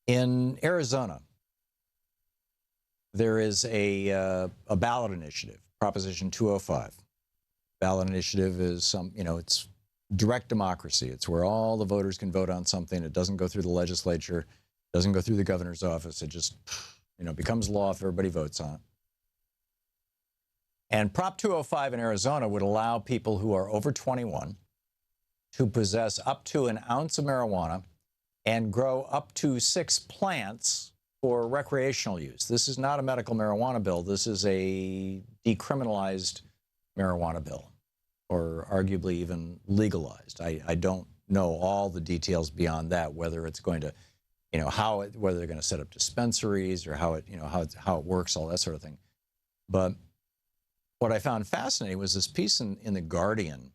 In Arizona, there is a ballot initiative, Proposition 205. Ballot initiative is it's direct democracy. It's where all the voters can vote on something. It doesn't go through the legislature, doesn't go through the governor's office. It just, becomes law if everybody votes on it. And Prop 205 in Arizona would allow people who are over 21 to possess up to an ounce of marijuana and grow up to 6 plants for recreational use. This is not a medical marijuana bill. This is a decriminalized marijuana bill, or arguably even legalized. I don't know all the details beyond that, whether it's going to, whether they're going to set up dispensaries or how it works, all that sort of thing. But what I found fascinating was this piece in The Guardian.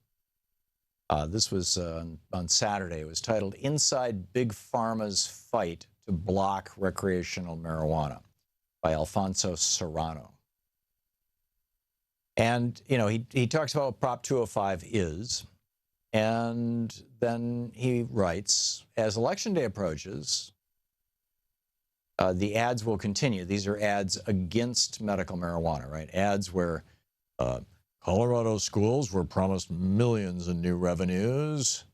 This was on Saturday. It was titled "Inside Big Pharma's Fight to Block Recreational Marijuana" by Alfonso Serrano. And, he talks about what Prop 205 is, and then he writes, as Election Day approaches, the ads will continue. These are ads against medical marijuana, right? Ads where Colorado schools were promised millions in new revenues.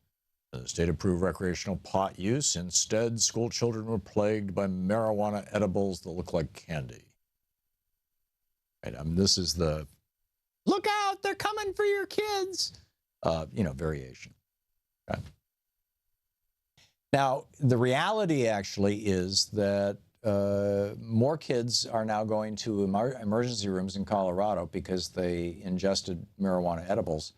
The state approved recreational pot use. Instead, school children were plagued by marijuana edibles that look like candy. Right? This is the "look out, they're coming for your kids," variation. Okay. Now, the reality actually is that more kids are now going to emergency rooms in Colorado because they ingested marijuana edibles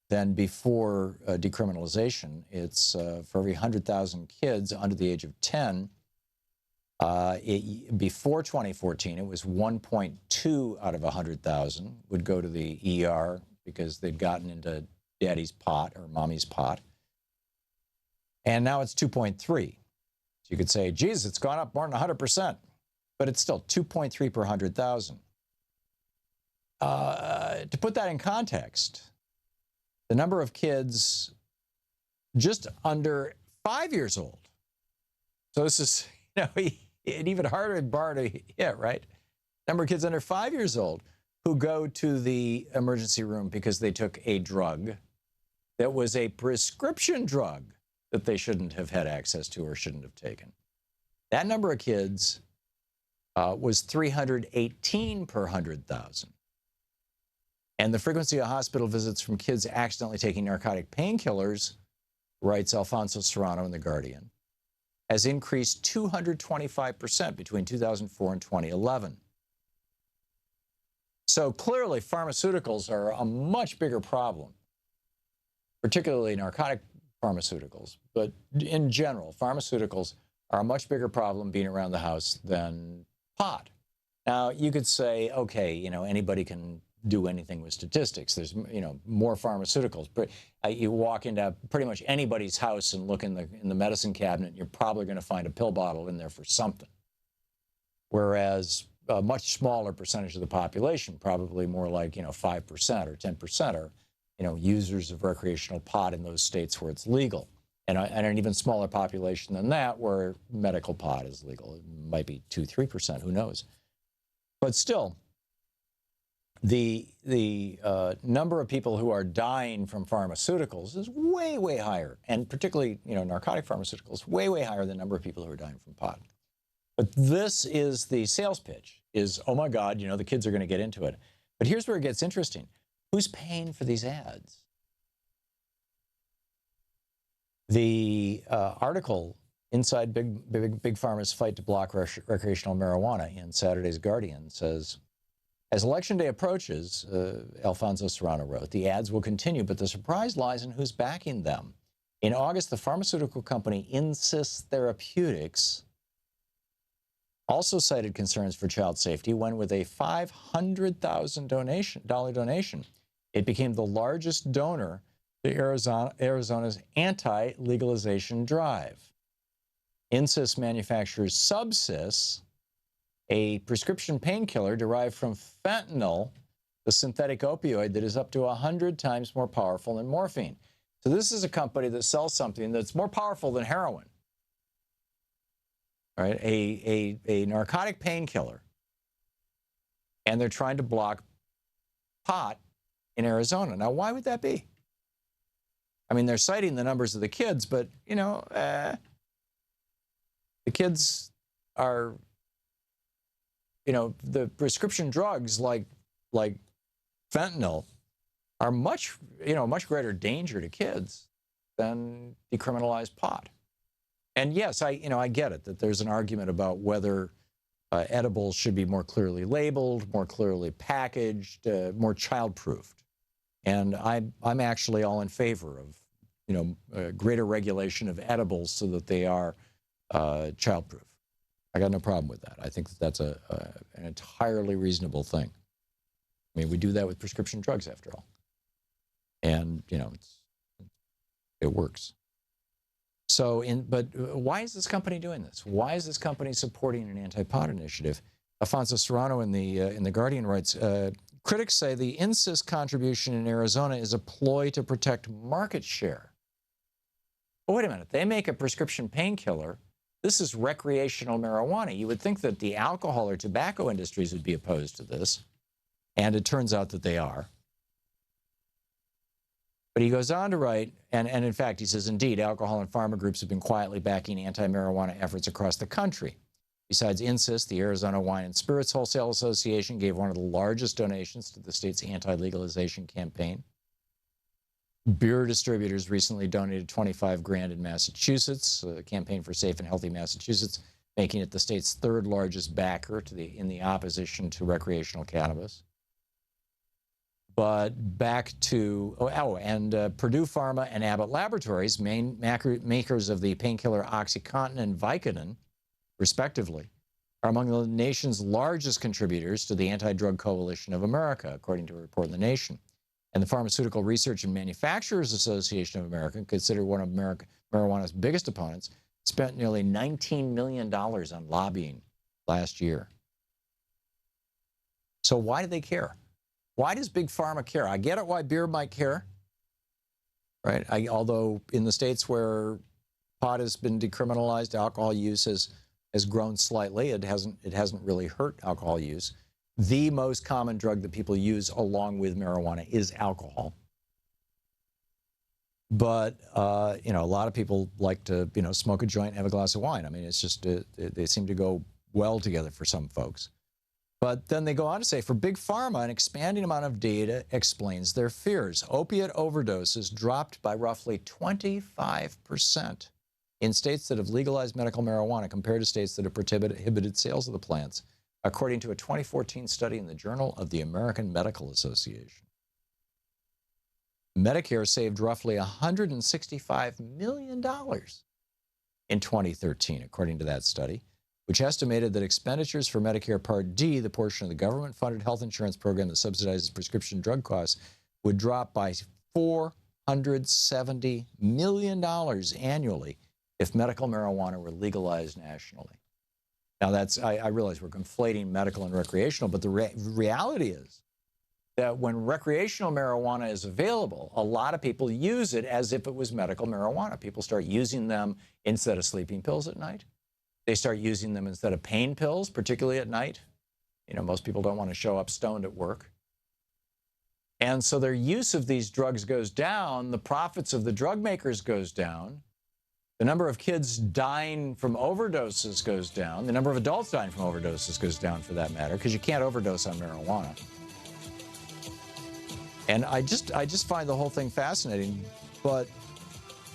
than before decriminalization. It's for every 100,000 kids under the age of 10. Before 2014, it was 1.2 out of 100,000 would go to the ER because they'd gotten into daddy's pot or mommy's pot. And now it's 2.3. So you could say, geez, it's gone up more than 100%, but it's still 2.3 per 100,000. To put that in context, the number of kids just under 5 years old. So this is, an even harder bar to hit, right? Number of kids under 5 years old who go to the emergency room because they took a drug that was a prescription drug that they shouldn't have had access to or shouldn't have taken. That number of kids was 318 per 100,000. And the frequency of hospital visits from kids accidentally taking narcotic painkillers, writes Alfonso Serrano in The Guardian, has increased 225% between 2004 and 2011. So clearly, pharmaceuticals are a much bigger problem, particularly narcotic pharmaceuticals. But in general, pharmaceuticals are a much bigger problem being around the house than pot. Now, you could say, okay, anybody can do anything with statistics. There's, more pharmaceuticals. But you walk into pretty much anybody's house and look in the medicine cabinet, you're probably going to find a pill bottle in there for something. Whereas a much smaller percentage of the population, probably more like, 5% or 10% are, users of recreational pot in those states where it's legal. And an even smaller population than that where medical pot is legal. It might be 2-3%, who knows? But still, the number of people who are dying from pharmaceuticals is way, way higher. And particularly, narcotic pharmaceuticals, way, way higher than the number of people who are dying from pot. But this is the sales pitch, is, oh my God, the kids are going to get into it. But here's where it gets interesting. Who's paying for these ads? The article, Inside Big Pharma's Fight to Block Recreational Marijuana, in Saturday's Guardian says, as Election Day approaches, Alfonso Serrano wrote, the ads will continue, but the surprise lies in who's backing them. In August, the pharmaceutical company Insys Therapeutics also cited concerns for child safety when, with a $500,000 donation, it became the largest donor to Arizona's anti-legalization drive. Insys manufactures Subsys, a prescription painkiller derived from fentanyl, the synthetic opioid that is up to 100 times more powerful than morphine. So this is a company that sells something that's more powerful than heroin. right? A narcotic painkiller, and they're trying to block pot in Arizona. Now, why would that be? I mean, they're citing the numbers of the kids, but, you know, the kids are, you know, the prescription drugs like fentanyl are much greater danger to kids than decriminalized pot. And yes, I get it that there's an argument about whether edibles should be more clearly labeled, more clearly packaged, more child-proofed. And I'm actually all in favor of, you know, greater regulation of edibles so that they are child-proof. I got no problem with that. I think that that's an entirely reasonable thing. I mean, we do that with prescription drugs, after all. And, you know, it works. So, but why is this company doing this? Why is this company supporting an anti-pot initiative? Alfonso Serrano in the Guardian writes, critics say the insist contribution in Arizona is a ploy to protect market share. But wait a minute, they make a prescription painkiller. This is recreational marijuana. You would think that the alcohol or tobacco industries would be opposed to this, and it turns out that they are. But he goes on to write, and in fact, he says, indeed, alcohol and pharma groups have been quietly backing anti-marijuana efforts across the country. Besides Insist, the Arizona Wine and Spirits Wholesale Association gave one of the largest donations to the state's anti-legalization campaign. Beer distributors recently donated $25 grand in Massachusetts, a campaign for safe and healthy Massachusetts, making it the state's third largest backer in the opposition to recreational cannabis. But back to, Purdue Pharma and Abbott Laboratories, main makers of the painkiller OxyContin and Vicodin, respectively, are among the nation's largest contributors to the Anti-Drug Coalition of America, according to a report in The Nation. And the Pharmaceutical Research and Manufacturers Association of America, considered one of marijuana's biggest opponents, spent nearly $19 million on lobbying last year. So why do they care? Why does Big Pharma care? I get it why beer might care, right? Although in the states where pot has been decriminalized, alcohol use has grown slightly. It hasn't really hurt alcohol use. The most common drug that people use along with marijuana is alcohol. But, you know, a lot of people like to, you know, smoke a joint and have a glass of wine. I mean, it's just, they seem to go well together for some folks. But then they go on to say, for Big Pharma, an expanding amount of data explains their fears. Opiate overdoses dropped by roughly 25% in states that have legalized medical marijuana compared to states that have prohibited sales of the plants, according to a 2014 study in the Journal of the American Medical Association. Medicare saved roughly $165 million in 2013, according to that study, which estimated that expenditures for Medicare Part D, the portion of the government-funded health insurance program that subsidizes prescription drug costs, would drop by $470 million annually if medical marijuana were legalized nationally. Now, I realize we're conflating medical and recreational, but the reality is that when recreational marijuana is available, a lot of people use it as if it was medical marijuana. People start using them instead of sleeping pills at night. They start using them instead of pain pills, particularly at night. You know, most people don't want to show up stoned at work. And so their use of these drugs goes down. The profits of the drug makers goes down. The number of kids dying from overdoses goes down. The number of adults dying from overdoses goes down, for that matter, because you can't overdose on marijuana. And I just find the whole thing fascinating. But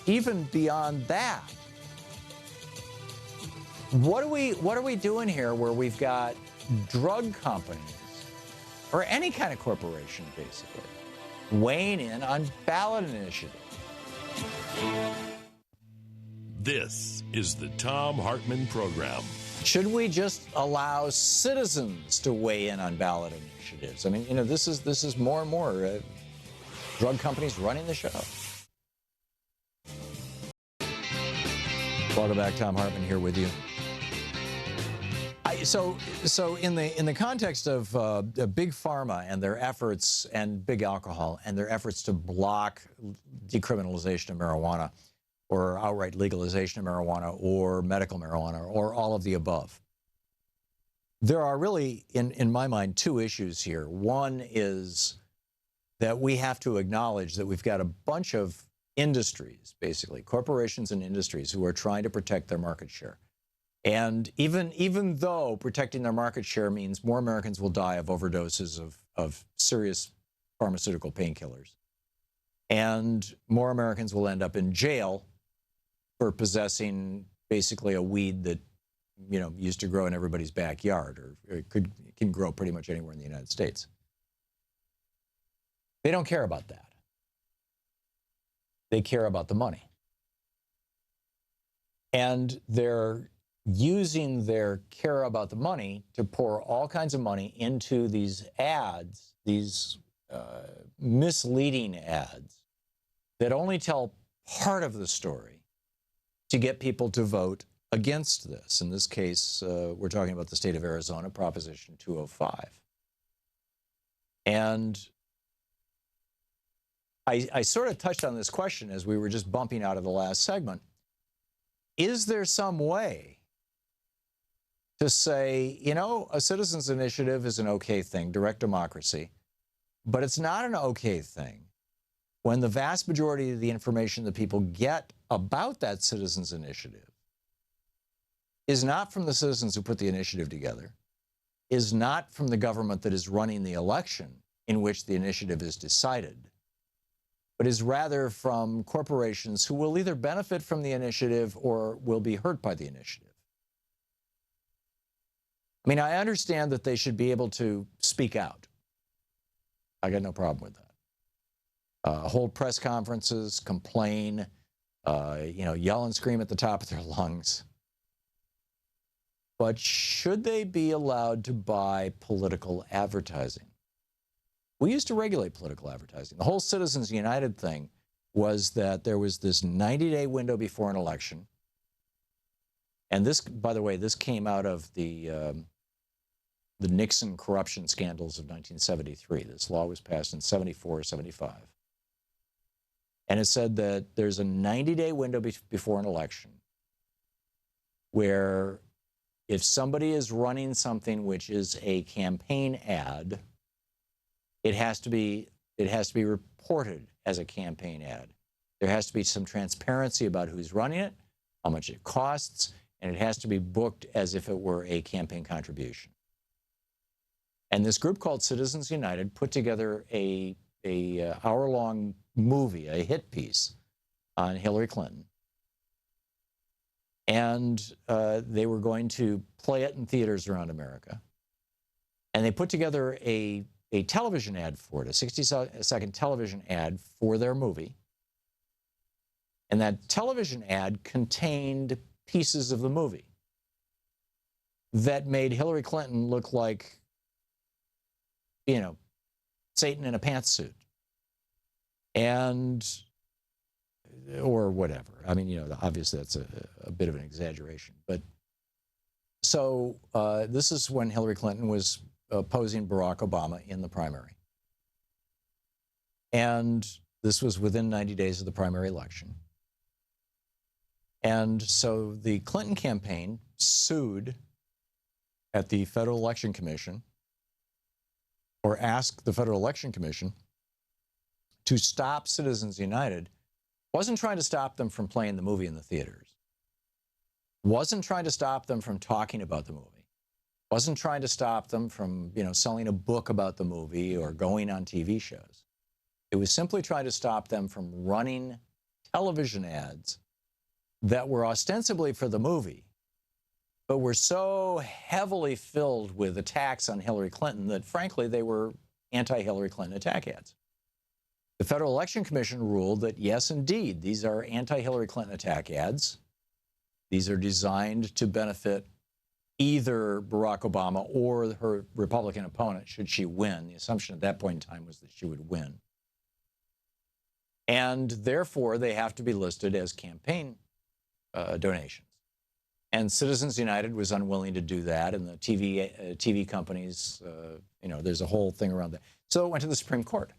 even beyond that, what are we doing here where we've got drug companies, or any kind of corporation, basically, weighing in on ballot initiatives? This is the Thom Hartmann Program. Should we just allow citizens to weigh in on ballot initiatives? I mean, you know, this is more and more drug companies running the show. Welcome back, Thom Hartmann here with you. So in the context of Big Pharma and their efforts, and Big Alcohol and their efforts to block decriminalization of marijuana, or outright legalization of marijuana, or medical marijuana, or all of the above. There are really, in my mind, two issues here. One is that we have to acknowledge that we've got a bunch of industries, basically, corporations and industries, who are trying to protect their market share. And even though protecting their market share means more Americans will die of overdoses of serious pharmaceutical painkillers, and more Americans will end up in jail for possessing basically a weed that, you know, used to grow in everybody's backyard, or it can grow pretty much anywhere in the United States. They don't care about that. They care about the money. And they're using their care about the money to pour all kinds of money into these ads, these misleading ads that only tell part of the story to get people to vote against this. In this case, we're talking about the state of Arizona, Proposition 205. And I sort of touched on this question as we were just bumping out of the last segment. Is there some way to say, you know, a citizens' initiative is an okay thing, direct democracy, but it's not an okay thing when the vast majority of the information that people get about that citizens' initiative is not from the citizens who put the initiative together, is not from the government that is running the election in which the initiative is decided, but is rather from corporations who will either benefit from the initiative or will be hurt by the initiative. I mean, I understand that they should be able to speak out. I got no problem with that. Hold press conferences, complain, you know, yell and scream at the top of their lungs. But should they be allowed to buy political advertising? We used to regulate political advertising. The whole Citizens United thing was that there was this 90-day window before an election. And this, by the way, this came out of the Nixon corruption scandals of 1973. This law was passed in 74, 75. And it said that there's a 90-day window before an election where if somebody is running something which is a campaign ad, it has to be reported as a campaign ad. There has to be some transparency about who's running it, how much it costs, and it has to be booked as if it were a campaign contribution. And this group called Citizens United put together a hour-long movie, a hit piece on Hillary Clinton. And they were going to play it in theaters around America. And they put together a television ad for it, a 60-second television ad for their movie. And that television ad contained pieces of the movie that made Hillary Clinton look like, you know, Satan in a pantsuit. And, or whatever. I mean, you know, obviously that's a bit of an exaggeration. But so this is when Hillary Clinton was opposing Barack Obama in the primary. And this was within 90 days of the primary election. And so the Clinton campaign sued at the Federal Election Commission, or asked the Federal Election Commission to stop Citizens United. Wasn't trying to stop them from playing the movie in the theaters. Wasn't trying to stop them from talking about the movie. Wasn't trying to stop them from, you know, selling a book about the movie or going on TV shows. It was simply trying to stop them from running television ads that were ostensibly for the movie, but were so heavily filled with attacks on Hillary Clinton that, frankly, they were anti-Hillary Clinton attack ads. The Federal Election Commission ruled that, yes, indeed, these are anti-Hillary Clinton attack ads. These are designed to benefit either Barack Obama or her Republican opponent, should she win. The assumption at that point in time was that she would win. And therefore, they have to be listed as campaign donations. And Citizens United was unwilling to do that, and the TV companies, you know, there's a whole thing around that. So it went to the Supreme Court.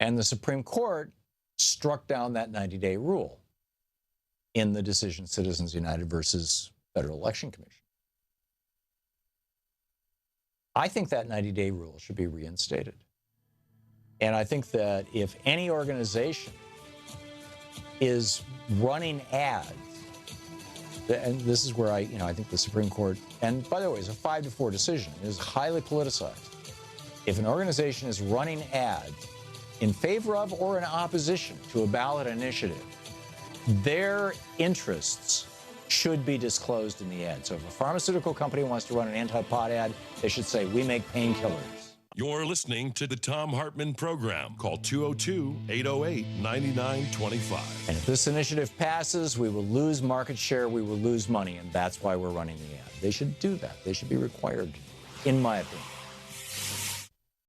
And the Supreme Court struck down that 90-day rule. in the decision Citizens United versus Federal Election Commission. I think that 90-day rule should be reinstated. And I think that if any organization is running ads, and this is where I think the Supreme Court, and by the way, it's a 5-4 decision, it is highly politicized. If an organization is running ads in favor of or in opposition to a ballot initiative, their interests should be disclosed in the ad. So if a pharmaceutical company wants to run an anti-pot ad, they should say, we make painkillers. You're listening to the Thom Hartmann Program. Call 202-808-9925. And if this initiative passes, we will lose market share, we will lose money, and that's why we're running the ad. They should do that. They should be required, in my opinion.